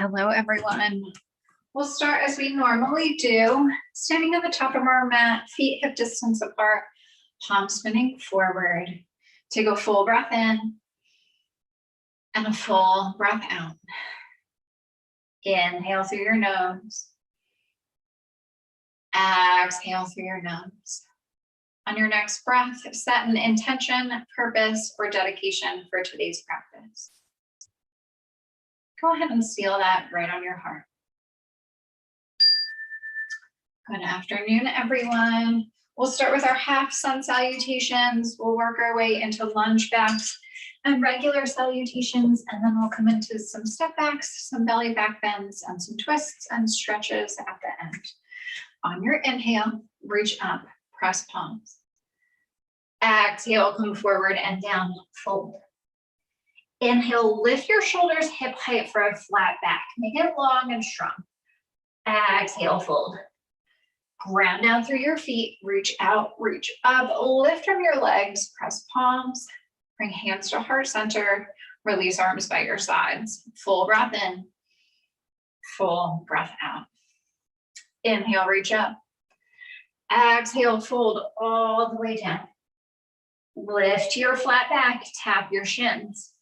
Hello, everyone. We'll start as we normally do, standing at the top of our mat, feet hip distance apart, palms spinning forward. Take a full breath in and a full breath out. Inhale through your nose. Exhale through your nose. On your next breath, set an intention, purpose, or dedication for today's practice. Go ahead and seal that right on your heart. Good afternoon, everyone. We'll start with our half sun salutations. We'll work our way into lunge backs and regular salutations, and then we'll come into some step backs, some belly back bends, and some twists and stretches at the end. On your inhale, reach up, press palms. Exhale, come forward and down, fold. Inhale, lift your shoulders hip height for a flat back. Make it long and strong. Exhale, fold. Ground down through your feet, reach out, reach up, lift from your legs, press palms, bring hands to heart center, release arms by your sides. Full breath in, full breath out. Inhale, reach up. Exhale, fold all the way down. Lift your flat back, tap your shins.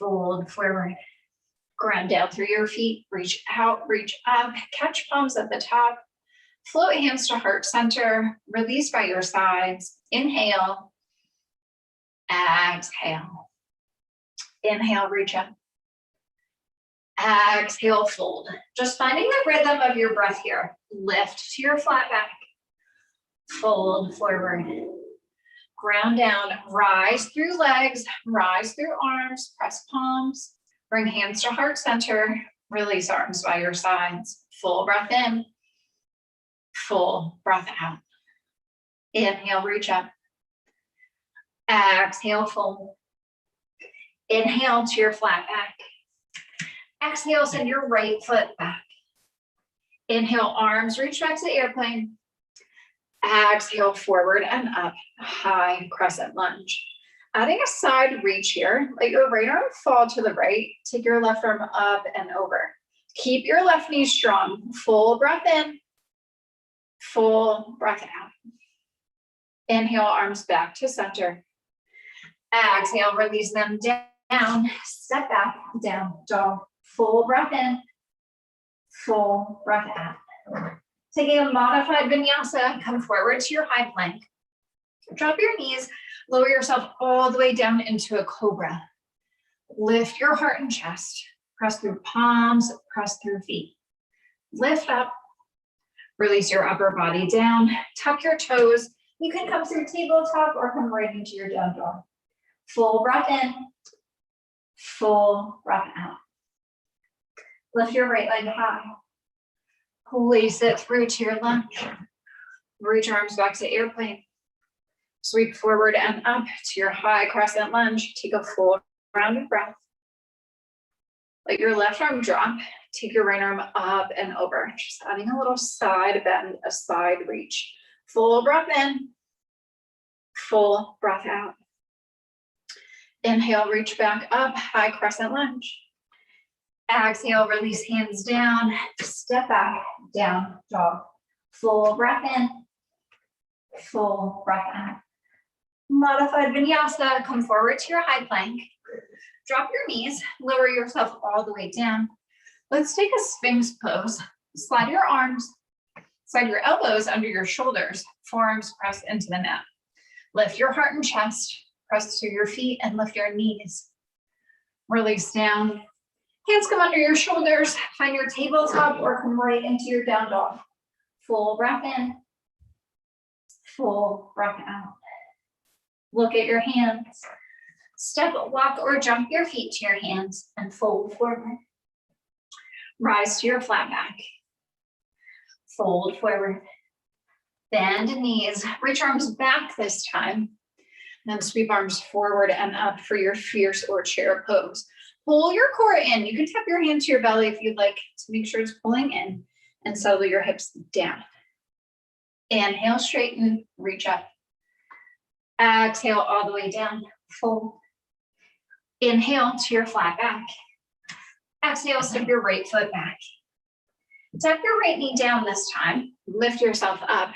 Fold forward, ground down through your feet, reach out, reach up, catch palms at the top, float hands to heart center, release by your sides, inhale, exhale, inhale, reach up, exhale, fold. Just finding the rhythm of your breath here. Lift to your flat back, fold forward. Ground down, rise through legs, rise through arms, press palms, bring hands to heart center, release arms by your sides. Full breath in, full breath out. Inhale, reach up. Exhale, fold. Inhale to your flat back. Exhale, send your right foot back. Inhale, arms reach back to airplane. Exhale, forward and up, high crescent lunge. Adding a side reach here, let your right arm fall to the right, take your left arm up and over. Keep your left knee strong, full breath in, full breath out. Inhale, arms back to center. Exhale, release them down, step back, down, dog. Full breath in, full breath out. Taking a modified vinyasa, come forward to your high plank. Drop your knees, lower yourself all the way down into a cobra. Lift your heart and chest. Press through palms, press through feet. Lift up, release your upper body down, tuck your toes. You can come through tabletop or come right into your down dog. Full breath in, full breath out. Lift your right leg high. Place it through to your lunge. Reach arms back to airplane. Sweep forward and up to your high crescent lunge. Take a full round of breath. Let your left arm drop. Take your right arm up and over. Just adding a little side bend, a side reach. Full breath in, full breath out. Inhale, reach back up, high crescent lunge. Exhale, release hands down, step back, down, dog. Full breath in, full breath out. Modified vinyasa, come forward to your high plank. Drop your knees, lower yourself all the way down. Let's take a Sphinx pose. Slide your arms, slide your elbows under your shoulders, forearms press into the mat. Lift your heart and chest, press through your feet and lift your knees. Release down. Hands come under your shoulders, find your tabletop or come right into your down dog. Full breath in, full breath out. Look at your hands. Step, walk, or jump your feet to your hands and fold forward. Rise to your flat back. Fold forward. Bend knees, reach arms back this time. Then sweep arms forward and up for your fierce or chair pose. Pull your core in. You can tap your hand to your belly if you'd like to make sure it's pulling in and settle your hips down. Inhale, straighten, reach up. Exhale all the way down, fold. Inhale to your flat back. Exhale, step your right foot back. Tap your right knee down this time. Lift yourself up.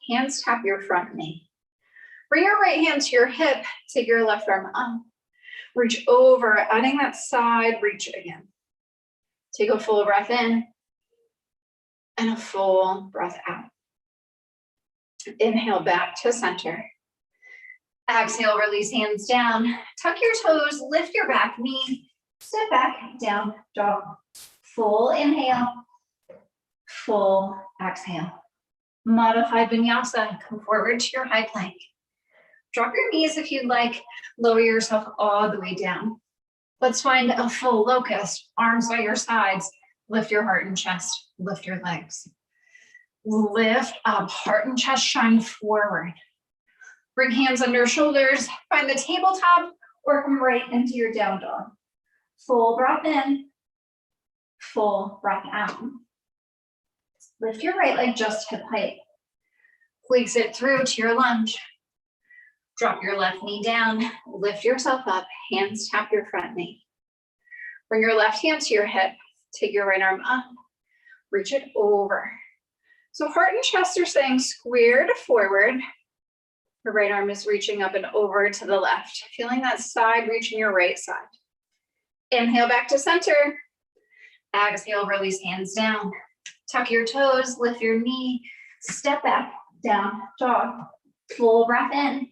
Hands tap your front knee. Bring your right hand to your hip. Take your left arm up. Reach over, adding that side reach again. Take a full breath in and a full breath out. Inhale back to center. Exhale, release hands down. Tuck your toes, lift your back knee. Step back, down dog. Full inhale, full exhale. Modified vinyasa, come forward to your high plank. Drop your knees if you'd like, lower yourself all the way down. Let's find a full locust, arms by your sides. Lift your heart and chest, lift your legs. Lift up, heart and chest shine forward. Bring hands under shoulders, find the tabletop, or come right into your down dog. Full breath in, full breath out. Lift your right leg just hip height. Flex it through to your lunge. Drop your left knee down, lift yourself up, hands tap your front knee. Bring your left hand to your hip, take your right arm up, reach it over. So heart and chest are staying squared forward. Your right arm is reaching up and over to the left, feeling that side reaching your right side. Inhale back to center. Exhale, release hands down. Tuck your toes, lift your knee, step back, down dog. Full breath in,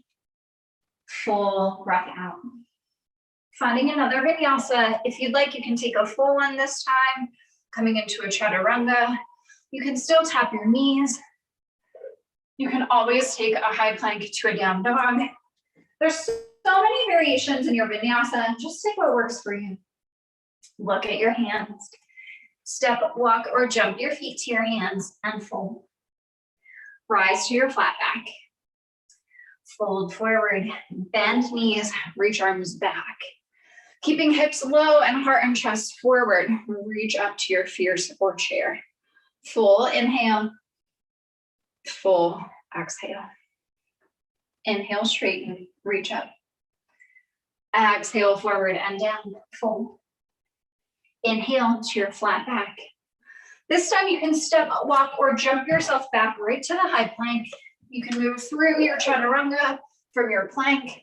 full breath out. Finding another vinyasa. If you'd like, you can take a full one this time, coming into a chaturanga. You can still tap your knees. You can always take a high plank to a down dog. There's so many variations in your vinyasa. Just take what works for you. Look at your hands. Step, walk, or jump your feet to your hands and fold. Rise to your flat back. Fold forward, bend knees, reach arms back. Keeping hips low and heart and chest forward, reach up to your fierce or chair. Full inhale, full exhale. Inhale, straighten, reach up. Exhale, forward and down, fold. Inhale to your flat back. This time you can step, walk, or jump yourself back right to the high plank. You can move through your chaturanga from your plank.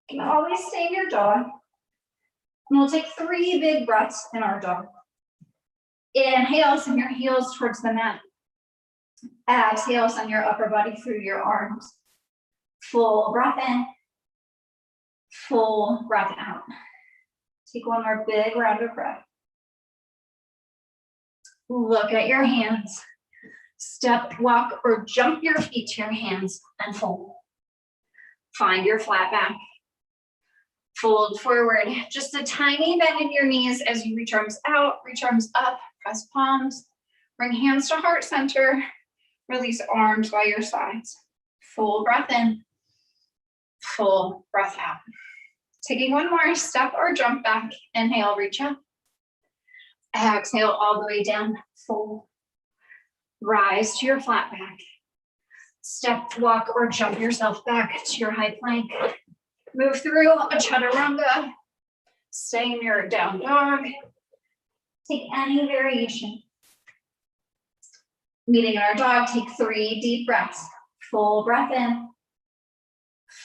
You can always stay in your dog. And we'll take 3 big breaths in our dog. Inhale, send your heels towards the mat. Exhale, send your upper body through your arms. Full breath in, full breath out. Take one more big round of breath. Look at your hands. Step, walk, or jump your feet to your hands and fold. Find your flat back. Fold forward. Just a tiny bend in your knees as you reach arms out, reach arms up, press palms. Bring hands to heart center. Release arms by your sides. Full breath in, full breath out. Taking one more, step or jump back. Inhale, reach up. Exhale all the way down, fold. Rise to your flat back. Step, walk, or jump yourself back to your high plank. Move through a chaturanga. Stay in your down dog. Take any variation. Meeting in our dog, take 3 deep breaths. Full breath in,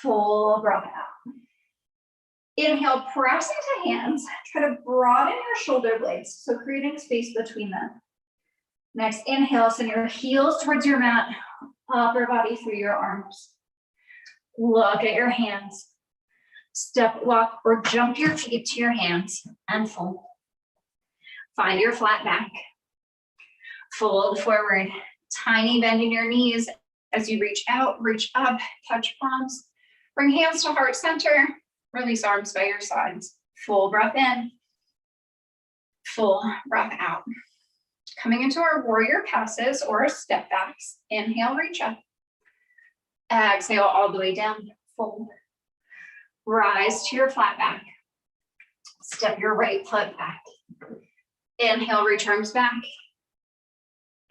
full breath out. Inhale, press into hands. Try to broaden your shoulder blades, so creating space between them. Next, inhale, send your heels towards your mat, upper body through your arms. Look at your hands. Step, walk, or jump your feet to your hands and fold. Find your flat back. Fold forward. Tiny bend in your knees as you reach out, reach up, touch palms. Bring hands to heart center. Release arms by your sides. Full breath in, full breath out. Coming into our warrior passes or step backs. Inhale, reach up. Exhale all the way down, fold. Rise to your flat back. Step your right foot back. Inhale, reach arms back.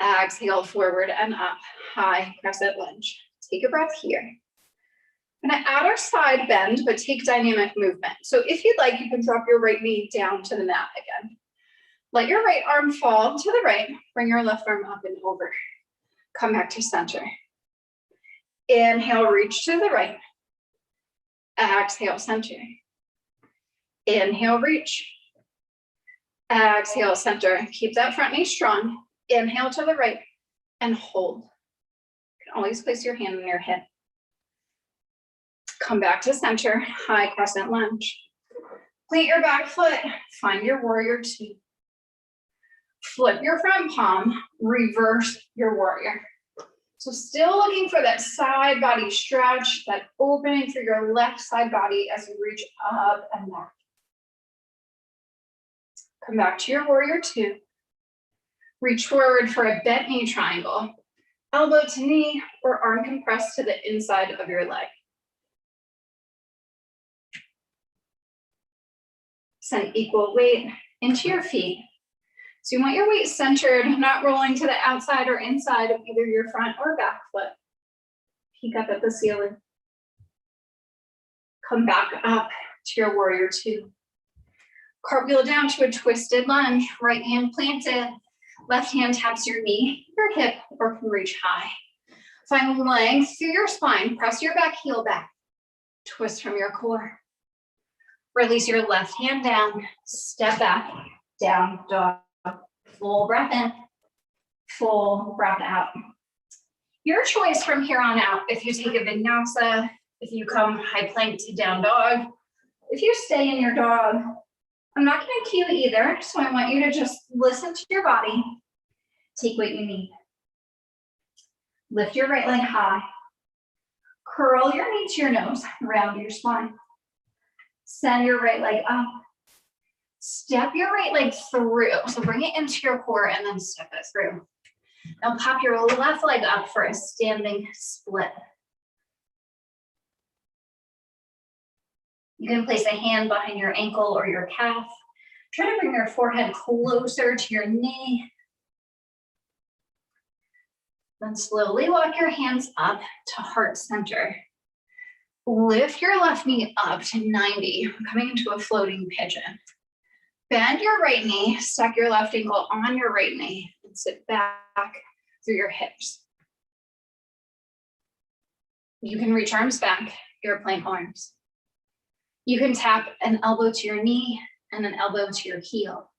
Exhale, forward and up, high crescent lunge. Take a breath here. I'm gonna add our side bend, but take dynamic movement. So if you'd like, you can drop your right knee down to the mat again. Let your right arm fall to the right. Bring your left arm up and over. Come back to center. Inhale, reach to the right. Exhale, center. Inhale, reach. Exhale, center. Keep that front knee strong. Inhale to the right and hold. You can always place your hand on your hip. Come back to center, high crescent lunge. Plant your back foot, find your warrior two. Flip your front palm, reverse your warrior. So still looking for that side body stretch, that opening through your left side body as you reach up and back. Come back to your warrior two. Reach forward for a bent knee triangle. Elbow to knee or arm compressed to the inside of your leg. Send equal weight into your feet. So you want your weight centered, not rolling to the outside or inside of either your front or back foot. Peek up at the ceiling. Come back up to your warrior two. Cartwheel down to a twisted lunge, right hand planted, left hand taps your knee, your hip, or can reach high. Find length through your spine, press your back heel back, twist from your core. Release your left hand down, step back, down dog. Full breath in, full breath out. Your choice from here on out. If you take a vinyasa, if you come high plank to down dog, if you stay in your dog, I'm not going to cue either, so I want you to just listen to your body. Take what you need. Lift your right leg high. Curl your knee to your nose, round your spine. Send your right leg up. Step your right leg through. So bring it into your core and then step it through. Now pop your left leg up for a standing split. You can place a hand behind your ankle or your calf. Try to bring your forehead closer to your knee. Then slowly walk your hands up to heart center. Lift your left knee up to 90, coming into a floating pigeon. Bend your right knee, stack your left ankle on your right knee, and sit back through your hips. You can reach arms back, airplane arms. You can tap an elbow to your knee and an elbow to your heel.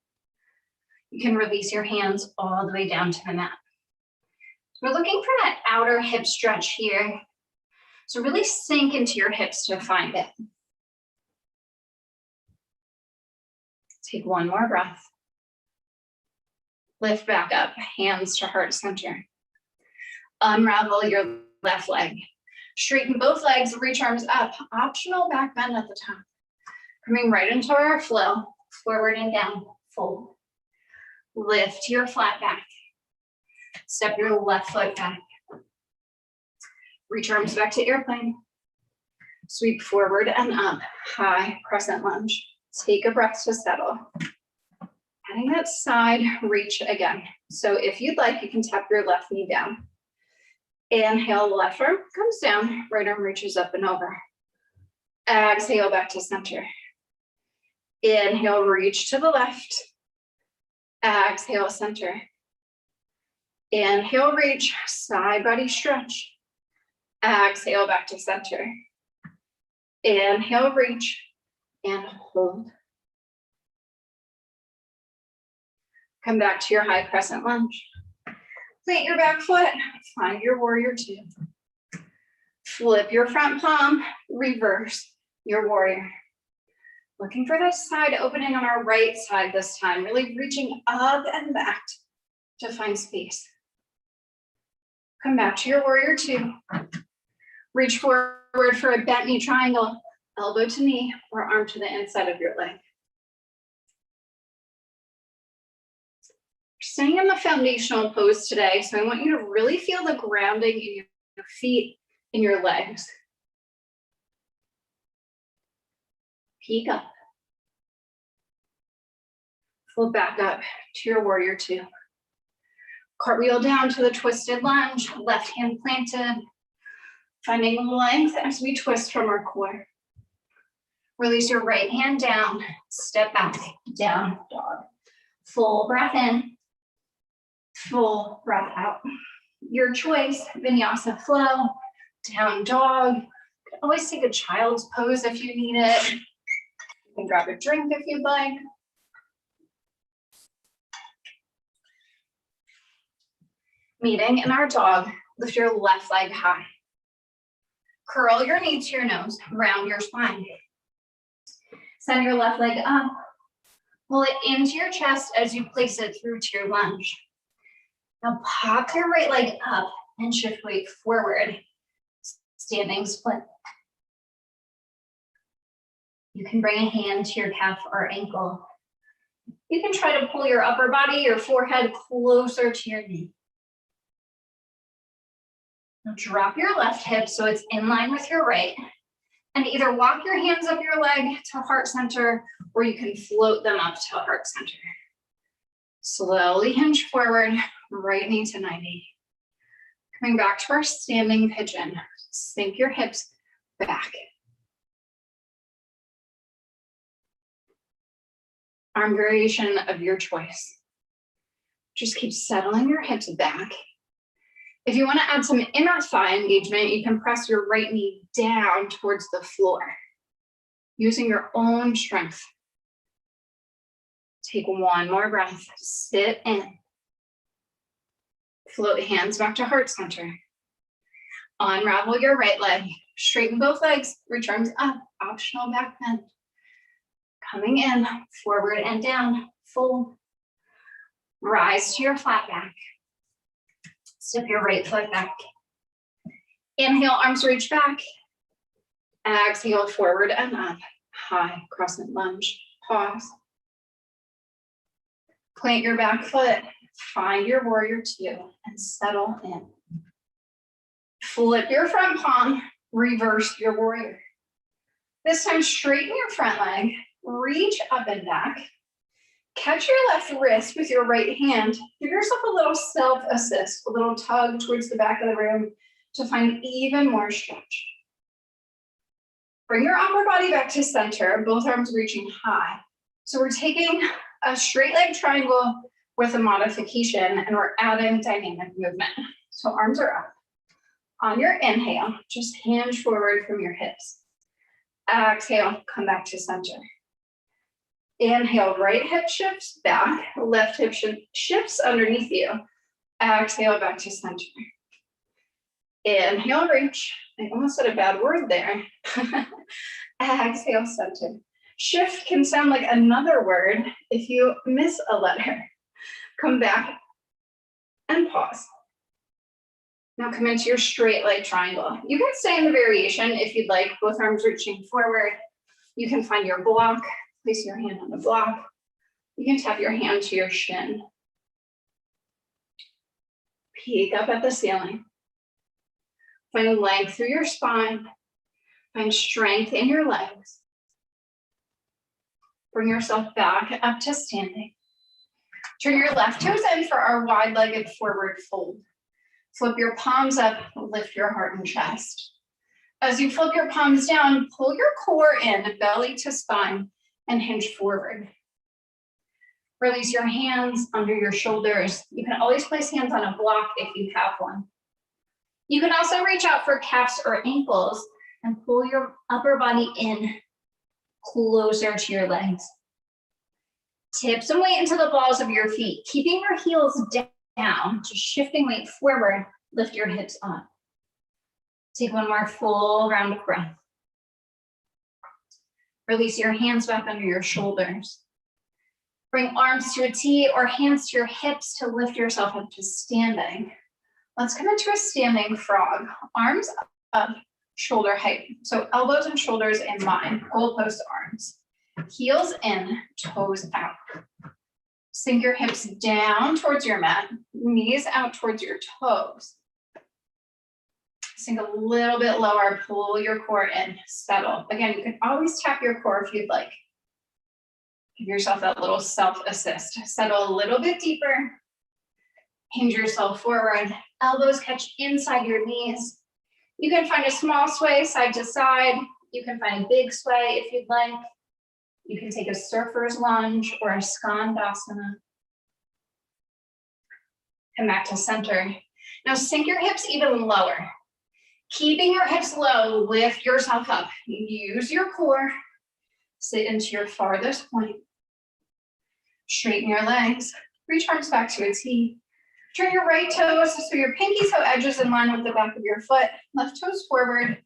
You can release your hands all the way down to the mat. We're looking for that outer hip stretch here. So really sink into your hips to find it. Take one more breath. Lift back up, hands to heart center. Unravel your left leg. Straighten both legs, reach arms up. Optional back bend at the top. Coming right into our flow, forward and down, fold. Lift your flat back. Step your left foot back. Reach arms back to airplane. Sweep forward and up, high crescent lunge. Take a breath to settle. Adding that side reach again. So if you'd like, you can tap your left knee down. Inhale, left arm comes down, right arm reaches up and over. Exhale, back to center. Inhale, reach to the left. Exhale, center. Inhale, reach, side body stretch. Exhale, back to center. Inhale, reach, and hold. Come back to your high crescent lunge. Plant your back foot, find your warrior two. Flip your front palm, reverse your warrior. Looking for this side opening on our right side this time, really reaching up and back to find space. Come back to your warrior two. Reach forward for a bent knee triangle, elbow to knee or arm to the inside of your leg. Staying in the foundational pose today, so I want you to really feel the grounding in your feet and your legs. Peek up. Float back up to your warrior two. Cartwheel down to the twisted lunge, left hand planted. Finding length as we twist from our core. Release your right hand down, step back, down dog. Full breath in, full breath out. Your choice, vinyasa flow, down dog. Always take a child's pose if you need it. You can grab a drink if you'd like. Meeting in our dog, lift your left leg high. Curl your knee to your nose, round your spine. Send your left leg up. Pull it into your chest as you place it through to your lunge. Now pop your right leg up and shift weight forward. Standing split. You can bring a hand to your calf or ankle. You can try to pull your upper body, your forehead closer to your knee. Now drop your left hip so it's in line with your right. And either walk your hands up your leg to heart center, or you can float them up to heart center. Slowly hinge forward, right knee to 90. Coming back to our standing pigeon. Sink your hips back. Arm variation of your choice. Just keep settling your hips back. If you want to add some inner thigh engagement, you can press your right knee down towards the floor, using your own strength. Take one more breath, sit in. Float hands back to heart center. Unravel your right leg, straighten both legs, reach arms up, optional back bend. Coming in, forward and down, fold. Rise to your flat back. Step your right foot back. Inhale, arms reach back. Exhale, forward and up. High crescent lunge. Pause. Plant your back foot. Find your warrior two and settle in. Flip your front palm. Reverse your warrior. This time, straighten your front leg. Reach up and back. Catch your left wrist with your right hand. Give yourself a little self-assist, a little tug towards the back of the room to find even more stretch. Bring your upper body back to center, both arms reaching high. So we're taking a straight leg triangle with a modification, and we're adding dynamic movement. So arms are up. On your inhale, just hinge forward from your hips. Exhale, come back to center. Inhale, right hip shifts back, left hip shifts underneath you. Exhale, back to center. Inhale, reach. I almost said a bad word there. Exhale, center. Shift can sound like another word if you miss a letter. Come back and pause. Now come into your straight leg triangle. You can stay in the variation if you'd like, both arms reaching forward. You can find your block. Place your hand on the block. You can tap your hand to your shin. Peek up at the ceiling. Find length through your spine. Find strength in your legs. Bring yourself back up to standing. Turn your left toes in for our wide-legged forward fold. Flip your palms up, lift your heart and chest. As you flip your palms down, pull your core in, belly to spine, and hinge forward. Release your hands under your shoulders. You can always place hands on a block if you have one. You can also reach out for calves or ankles and pull your upper body in closer to your legs. Tip some weight into the balls of your feet, keeping your heels down, just shifting weight forward, lift your hips up. Take one more full round of breath. Release your hands back under your shoulders. Bring arms to a T or hands to your hips to lift yourself up to standing. Let's come into a standing frog. Arms up, shoulder height. So elbows and shoulders in line, goalpost arms. Heels in, toes out. Sink your hips down towards your mat, knees out towards your toes. Sink a little bit lower, pull your core in, settle. Again, you can always tap your core if you'd like. Give yourself that little self-assist. Settle a little bit deeper. Hinge yourself forward. Elbows catch inside your knees. You can find a small sway side to side. You can find a big sway if you'd like. You can take a surfer's lunge or a skandasana. Come back to center. Now sink your hips even lower. Keeping your hips low, lift yourself up. Use your core. Sit into your farthest point. Straighten your legs. Reach arms back to a T. Turn your right toes so your pinky toe edges in line with the back of your foot. Left toes forward.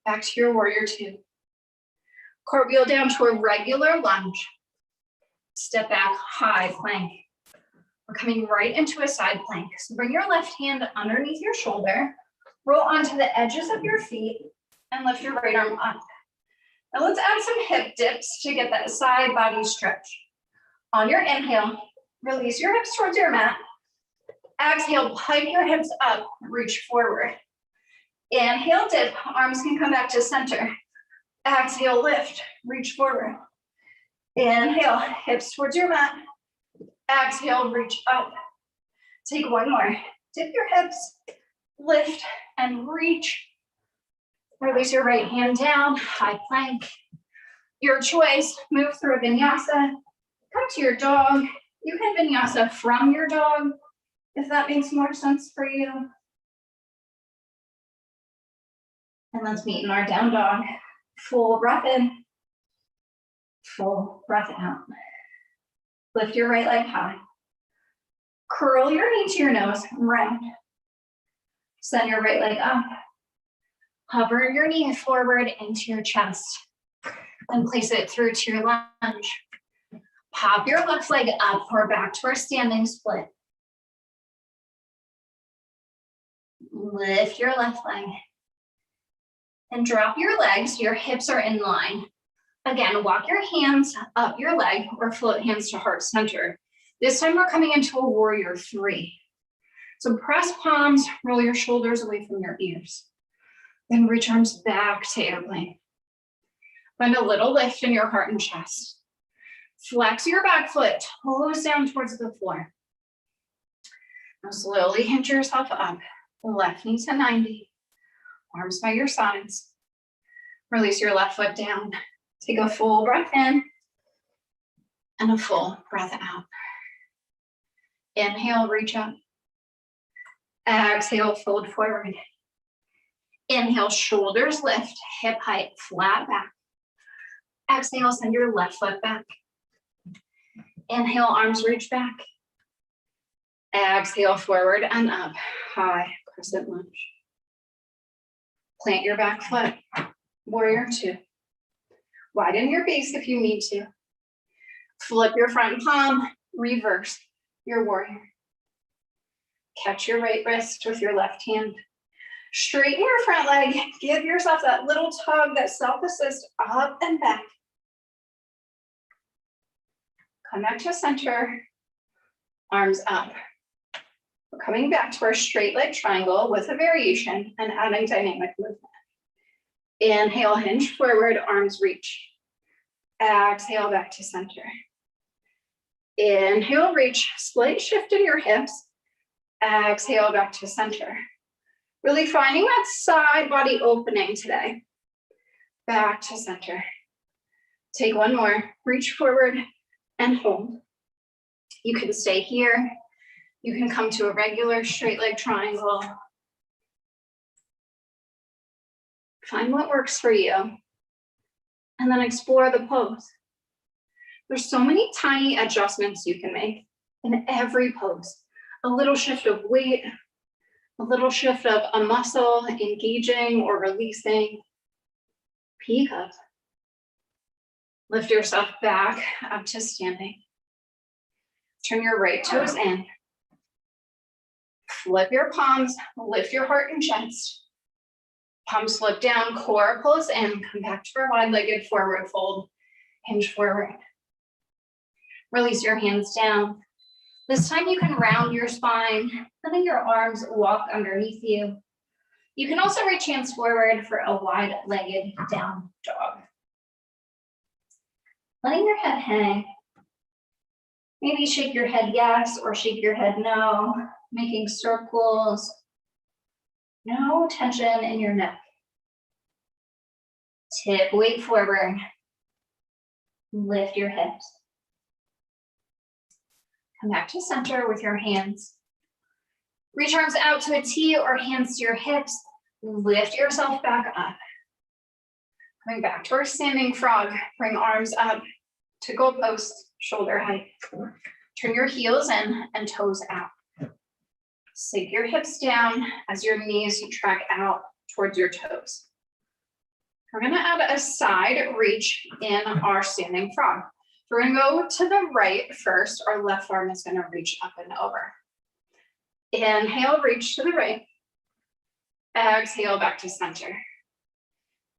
Back to your warrior two. Cartwheel down to a regular lunge. Step back, high plank. We're coming right into a side plank. So bring your left hand underneath your shoulder. Roll onto the edges of your feet and lift your right arm up. Now let's add some hip dips to get that side body stretch. On your inhale, release your hips towards your mat. Exhale, pike your hips up, reach forward. Inhale, dip, arms can come back to center. Exhale, lift, reach forward. Inhale, hips towards your mat. Exhale, reach up. Take one more. Dip your hips, lift and reach. Release your right hand down, high plank. Your choice, move through a vinyasa. Come to your dog. You can vinyasa from your dog, if that makes more sense for you. And let's meet in our down dog. Full breath in, full breath out. Lift your right leg high. Curl your knee to your nose, round. Send your right leg up. Hover your knee forward into your chest. Then place it through to your lunge. Pop your left leg up or back to our standing split. Lift your left leg. And drop your legs, your hips are in line. Again, walk your hands up your leg or float hands to heart center. This time we're coming into a warrior three. So press palms, roll your shoulders away from your ears. Then reach arms back to airplane. Find a little lift in your heart and chest. Flex your back foot, toes down towards the floor. Now slowly hinge yourself up. Left knee to 90. Arms by your sides. Release your left foot down. Take a full breath in and a full breath out. Inhale, reach up. Exhale, fold forward. Inhale, shoulders lift, hip height, flat back. Exhale, send your left foot back. Inhale, arms reach back. Exhale, forward and up, high crescent lunge. Plant your back foot, warrior two. Widen your base if you need to. Flip your front palm, reverse your warrior. Catch your right wrist with your left hand. Straighten your front leg. Give yourself that little tug, that self-assist up and back. Come back to center. Arms up. We're coming back to our straight leg triangle with a variation and adding dynamic movement. Inhale, hinge forward, arms reach. Exhale, back to center. Inhale, reach, slight shift in your hips. Exhale, back to center. Really finding that side body opening today. Back to center. Take one more, reach forward and hold. You can stay here. You can come to a regular straight leg triangle. Find what works for you. And then explore the pose. There's so many tiny adjustments you can make in every pose. A little shift of weight, a little shift of a muscle engaging or releasing. Peek up. Lift yourself back up to standing. Turn your right toes in. Flip your palms, lift your heart and chest. Palms flip down, core pulls in, come back to our wide-legged forward fold, hinge forward. Release your hands down. This time you can round your spine, letting your arms walk underneath you. You can also reach hands forward for a wide-legged down dog. Letting your head hang. Maybe shake your head yes or shake your head no, making circles. No tension in your neck. Tip weight forward. Lift your hips. Come back to center with your hands. Reach arms out to a T or hands to your hips. Lift yourself back up. Coming back to our standing frog. Bring arms up to goalpost, shoulder height. Turn your heels in and toes out. Sink your hips down as your knees track out towards your toes. We're gonna add a side reach in our standing frog. We're gonna go to the right first. Our left arm is gonna reach up and over. Inhale, reach to the right. Exhale, back to center.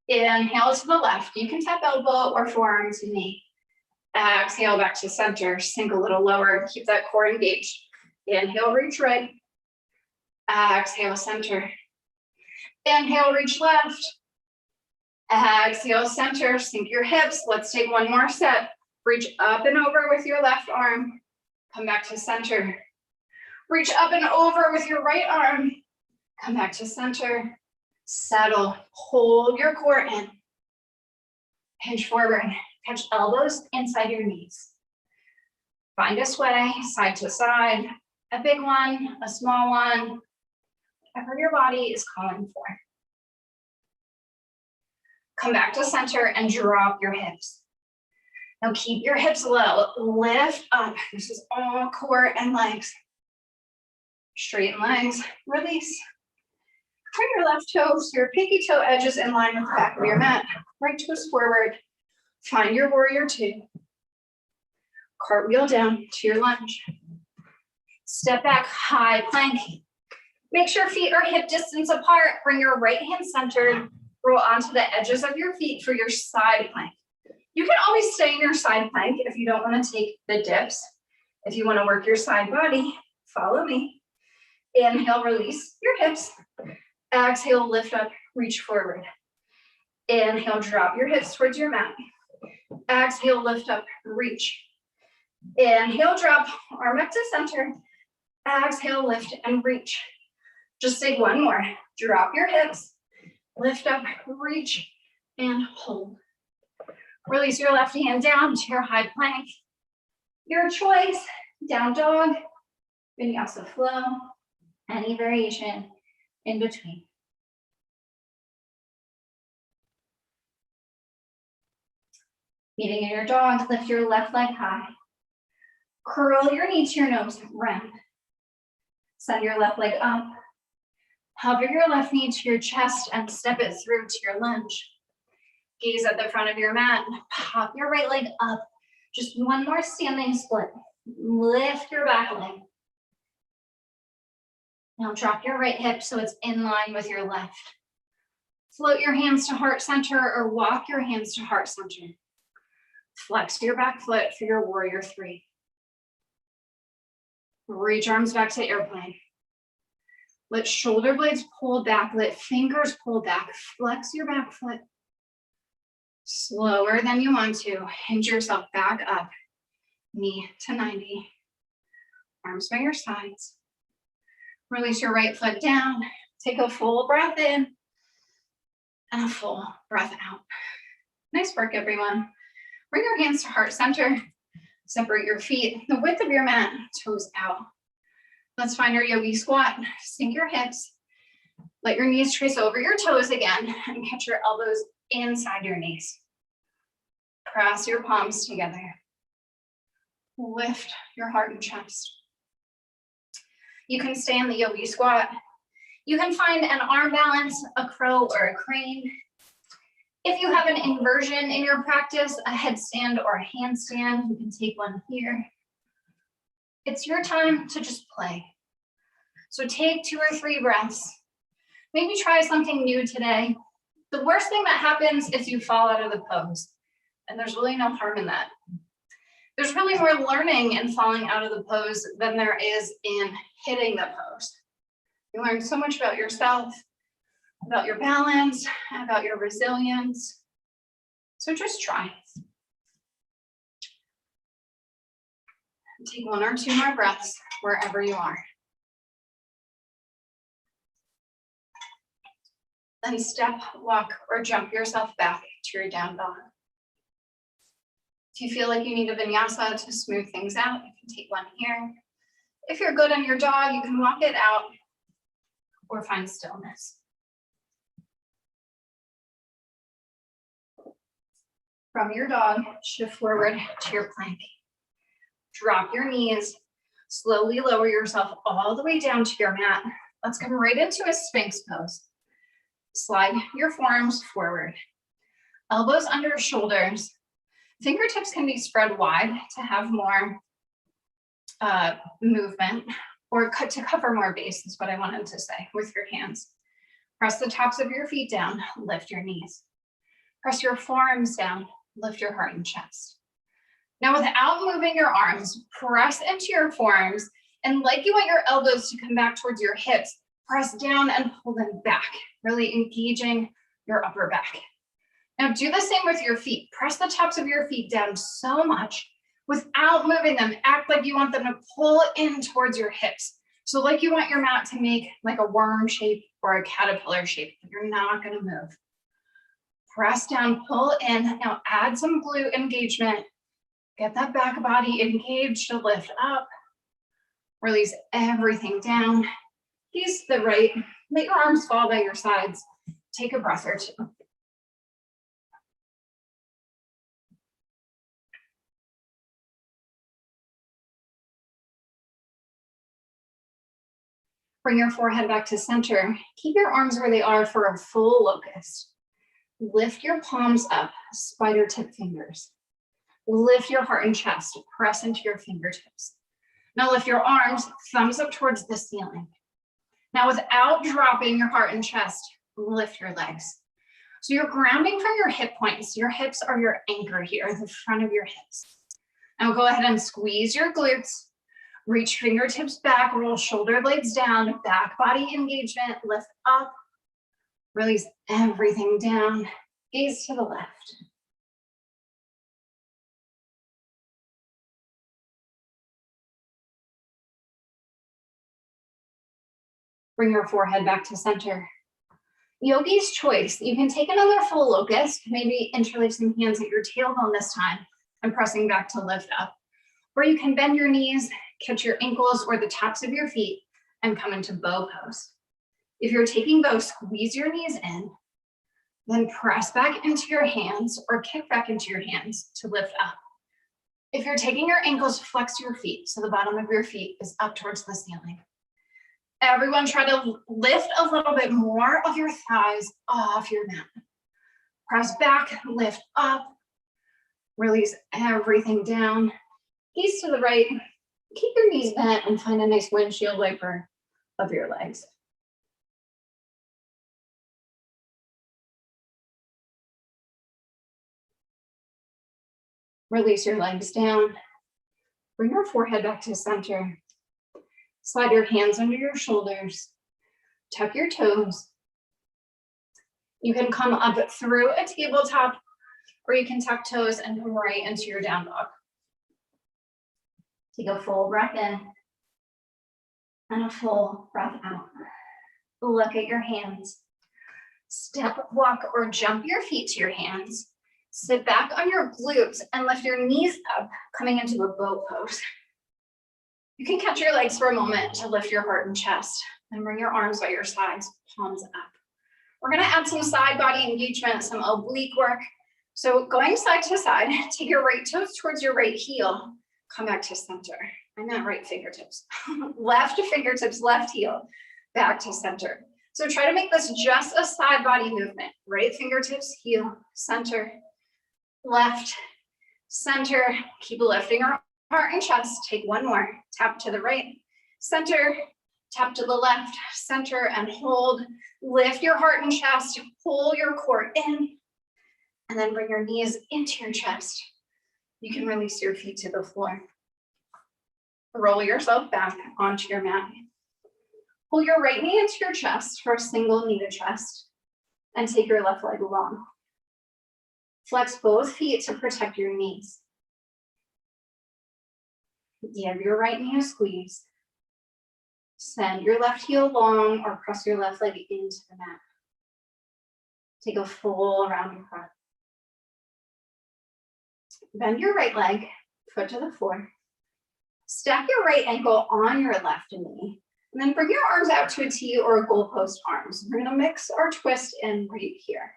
Inhale to the left. You can tap elbow or forearm to knee. Exhale, back to center. Sink a little lower. Keep that core engaged. Inhale, reach right. Exhale, center. Inhale, reach left. Exhale, center. Sink your hips. Let's take one more set. Reach up and over with your left arm. Come back to center. Reach up and over with your right arm. Come back to center. Settle. Hold your core in. Hinge forward. Catch elbows inside your knees. Find a sway, side to side. A big one, a small one. Whatever your body is calling for. Come back to center and drop your hips. Now keep your hips low. Lift up. This is all core and legs. Straighten legs. Release. Bring your left toes, your pinky toe edges in line with the back of your mat. Right toes forward. Find your warrior two. Cartwheel down to your lunge. Step back, high plank. Make sure feet are hip distance apart. Bring your right hand centered. Roll onto the edges of your feet for your side plank. You can always stay in your side plank if you don't want to take the dips. If you want to work your side body, follow me. Inhale, release your hips. Exhale, lift up, reach forward. Inhale, drop your hips towards your mat. Exhale, lift up, reach. Inhale, drop, arm up to center. Exhale, lift and reach. Just take one more. Drop your hips, lift up, reach, and hold. Release your left hand down to your high plank. Your choice, down dog, vinyasa flow, any variation in between. Meeting in your dog, lift your left leg high. Curl your knee to your nose, round. Send your left leg up. Hover your left knee to your chest and step it through to your lunge. Gaze at the front of your mat. Pop your right leg up. Just one more standing split. Lift your back leg. Now drop your right hip so it's in line with your left. Float your hands to heart center or walk your hands to heart center. Flex your back foot for your warrior three. Reach arms back to airplane. Let shoulder blades pull back, let fingers pull back. Flex your back foot. Slower than you want to. Hinge yourself back up. Knee to 90. Arms by your sides. Release your right foot down. Take a full breath in and a full breath out. Nice work, everyone. Bring your hands to heart center. Separate your feet the width of your mat, toes out. Let's find our yogi squat. Sink your hips. Let your knees trace over your toes again and catch your elbows inside your knees. Press your palms together. Lift your heart and chest. You can stay in the yogi squat. You can find an arm balance, a crow or a crane. If you have an inversion in your practice, a headstand or a handstand, you can take one here. It's your time to just play. So take 2 or 3 breaths. Maybe try something new today. The worst thing that happens is you fall out of the pose, and there's really no harm in that. There's really more learning in falling out of the pose than there is in hitting the pose. You learn so much about yourself, about your balance, about your resilience. So just try. Take 1 or 2 more breaths wherever you are. Then step, walk, or jump yourself back to your down dog. If you feel like you need a vinyasa to smooth things out, you can take one here. If you're good on your dog, you can walk it out or find stillness. From your dog, shift forward to your plank. Drop your knees, slowly lower yourself all the way down to your mat. Let's come right into a Sphinx pose. Slide your forearms forward. Elbows under shoulders. Fingertips can be spread wide to have more movement, or to cover more base is what I wanted to say with your hands. Press the tops of your feet down, lift your knees. Press your forearms down, lift your heart and chest. Now without moving your arms, press into your forearms, and like you want your elbows to come back towards your hips, press down and pull them back, really engaging your upper back. Now do the same with your feet. Press the tops of your feet down so much without moving them. Act like you want them to pull in towards your hips. So like you want your mat to make like a worm shape or a caterpillar shape, but you're not gonna move. Press down, pull in. Now add some glute engagement. Get that back body engaged to lift up. Release everything down. Gaze to the right. Let your arms fall by your sides. Take a breath or two. Bring your forehead back to center. Keep your arms where they are for a full locust. Lift your palms up, spider tip fingers. Lift your heart and chest, press into your fingertips. Now lift your arms, thumbs up towards the ceiling. Now without dropping your heart and chest, lift your legs. So you're grounding from your hip points. Your hips are your anchor here, the front of your hips. Now go ahead and squeeze your glutes. Reach fingertips back, roll shoulder blades down, back body engagement, lift up. Release everything down, gaze to the left. Bring your forehead back to center. Yogi's choice. You can take another full locust, maybe interlacing hands at your tailbone this time and pressing back to lift up. Or you can bend your knees, catch your ankles or the tops of your feet and come into bow pose. If you're taking bow, squeeze your knees in, then press back into your hands or kick back into your hands to lift up. If you're taking your ankles, flex your feet so the bottom of your feet is up towards the ceiling. Everyone try to lift a little bit more of your thighs off your mat. Press back, lift up, release everything down. Gaze to the right, keep your knees bent and find a nice windshield wiper of your legs. Release your legs down. Bring your forehead back to center. Slide your hands under your shoulders. Tuck your toes. You can come up through a tabletop, or you can tuck toes and come right into your down dog. Take a full breath in and a full breath out. Look at your hands. Step, walk, or jump your feet to your hands. Sit back on your glutes and lift your knees up, coming into a boat pose. You can catch your legs for a moment to lift your heart and chest, and bring your arms by your sides, palms up. We're gonna add some side body engagement, some oblique work. So going side to side, take your right toes towards your right heel, come back to center. I meant right fingertips. Left fingertips, left heel, back to center. So try to make this just a side body movement. Right fingertips, heel, center, left, center. Keep lifting our heart and chest. Take one more. Tap to the right, center, tap to the left, center, and hold. Lift your heart and chest, pull your core in, and then bring your knees into your chest. You can release your feet to the floor. Roll yourself back onto your mat. Pull your right knee into your chest for a single knee to chest, and take your left leg long. Flex both feet to protect your knees. Give your right knee a squeeze. Send your left heel long or press your left leg into the mat. Take a full round of breath. Bend your right leg, foot to the floor. Stack your right ankle on your left knee And then bring your arms out to a T or a goalpost arms. We're gonna mix our twist in right here.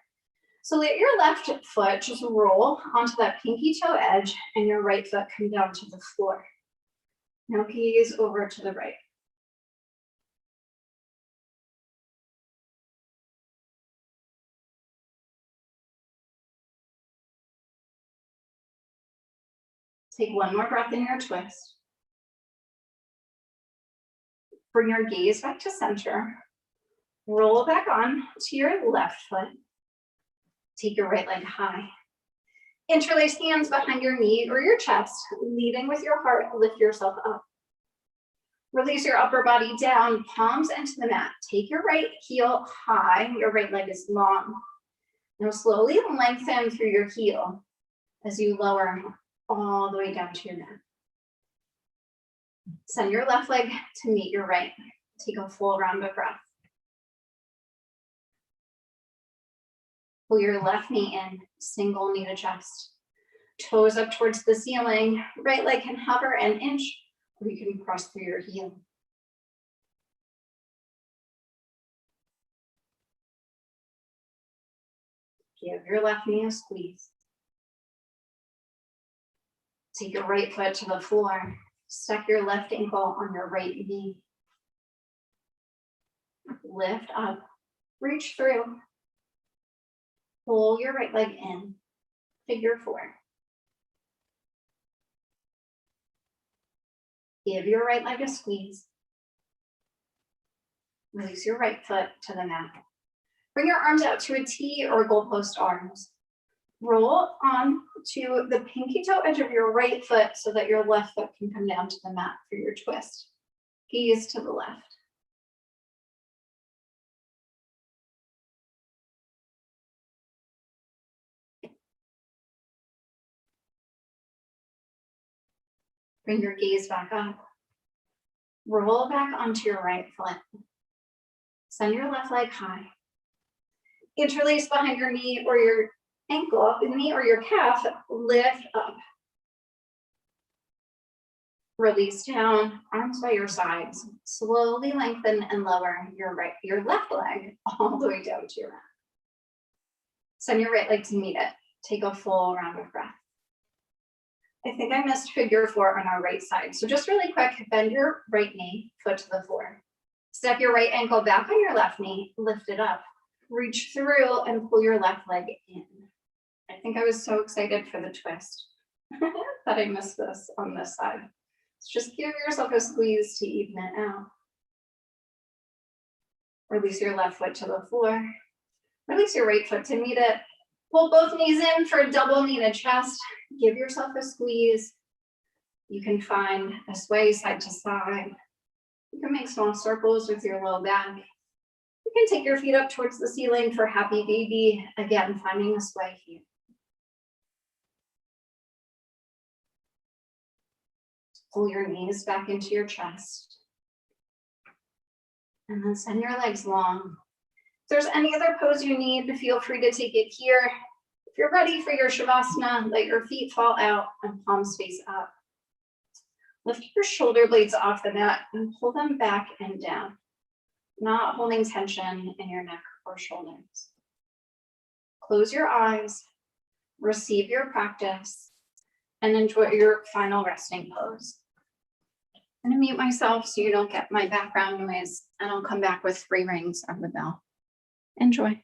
So let your left foot just roll onto that pinky toe edge and your right foot come down to the floor. Now gaze over to the right. Take one more breath in your twist. Bring your gaze back to center. Roll back on to your left foot. Take your right leg high. Interlace hands behind your knee or your chest, leading with your heart, lift yourself up. Release your upper body down, palms into the mat. Take your right heel high, your right leg is long. Now slowly lengthen through your heel as you lower all the way down to your mat. Send your left leg to meet your right. Take a full round of breath. Pull your left knee in, single knee to chest. Toes up towards the ceiling. Right leg can hover an inch, or you can cross through your heel. Give your left knee a squeeze. Take your right foot to the floor. Stack your left ankle on your right knee. Lift up, reach through. Pull your right leg in, figure four. Give your right leg a squeeze. Release your right foot to the mat. Bring your arms out to a T or goalpost arms. Roll on to the pinky toe edge of your right foot so that your left foot can come down to the mat for your twist. Gaze to the left. Bring your gaze back up. Roll back onto your right foot. Send your left leg high. Interlace behind your knee or your ankle, knee or your calf, lift up. Release down, arms by your sides. Slowly lengthen and lower your left leg all the way down to your mat. Send your right leg to meet it. Take a full round of breath. I think I missed figure four on our right side. So just really quick, bend your right knee, foot to the floor. Step your right ankle back on your left knee, lift it up. Reach through and pull your left leg in. I think I was so excited for the twist that I missed this on this side. So just give yourself a squeeze to even it out. Release your left foot to the floor. Release your right foot to meet it. Pull both knees in for a double knee to chest. Give yourself a squeeze. You can find a sway side to side. You can make small circles with your low back. You can take your feet up towards the ceiling for happy baby. Again, finding a sway here. Pull your knees back into your chest. And then send your legs long. If there's any other pose you need, feel free to take it here. If you're ready for your Shavasana, let your feet fall out and palms face up. Lift your shoulder blades off the mat and pull them back and down, not holding tension in your neck or shoulders. Close your eyes, receive your practice, and enjoy your final resting pose. I'm going to mute myself so you don't get my background noise, and I'll come back with 3 rings of the bell. Enjoy.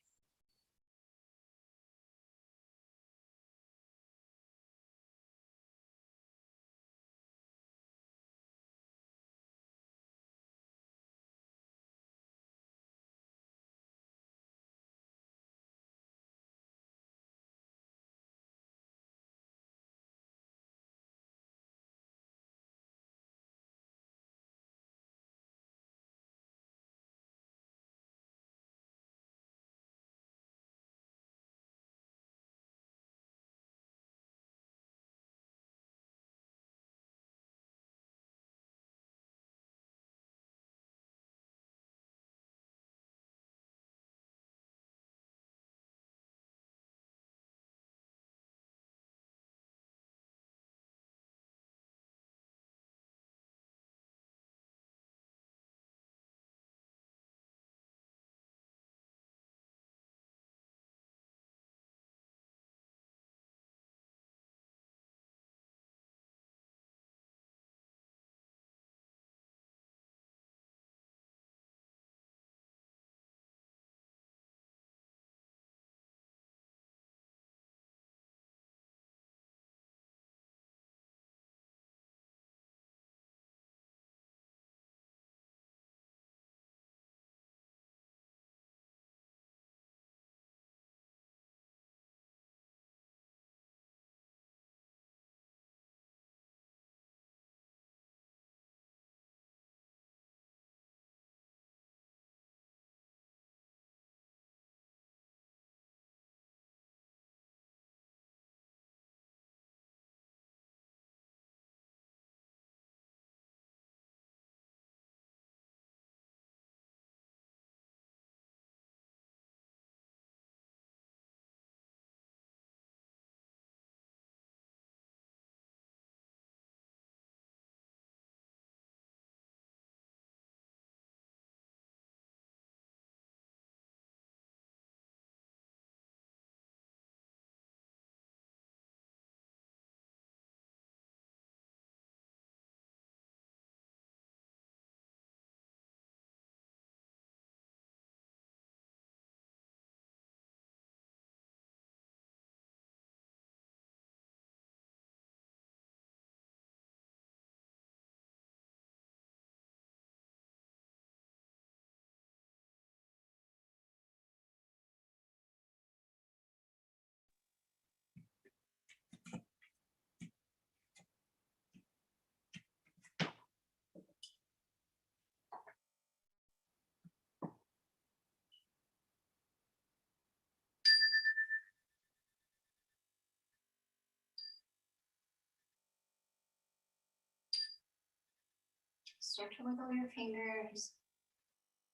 Start to wiggle your fingers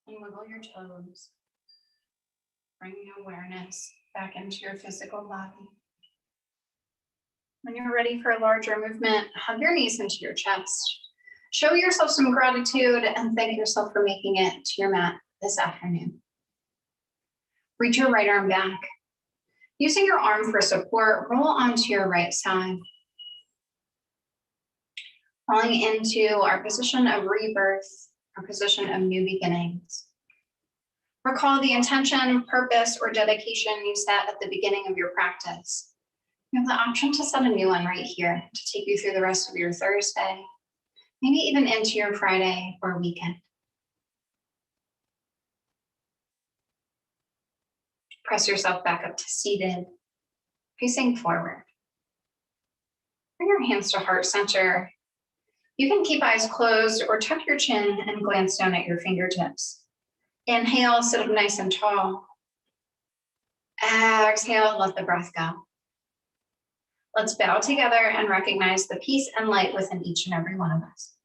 and wiggle your toes. Bringing awareness back into your physical body. When you're ready for a larger movement, hug your knees into your chest. Show yourself some gratitude and thank yourself for making it to your mat this afternoon. Reach your right arm back. Using your arm for support, roll onto your right side. Falling into our position of rebirth, our position of new beginnings. Recall the intention, purpose, or dedication you set at the beginning of your practice. You have the option to set a new one right here to take you through the rest of your Thursday, maybe even into your Friday or weekend. Press yourself back up to seated, facing forward. Bring your hands to heart center. You can keep eyes closed or tuck your chin and glance down at your fingertips. Inhale, sit up nice and tall. Exhale, let the breath go. Let's bow together and recognize the peace and light within each and every one of us.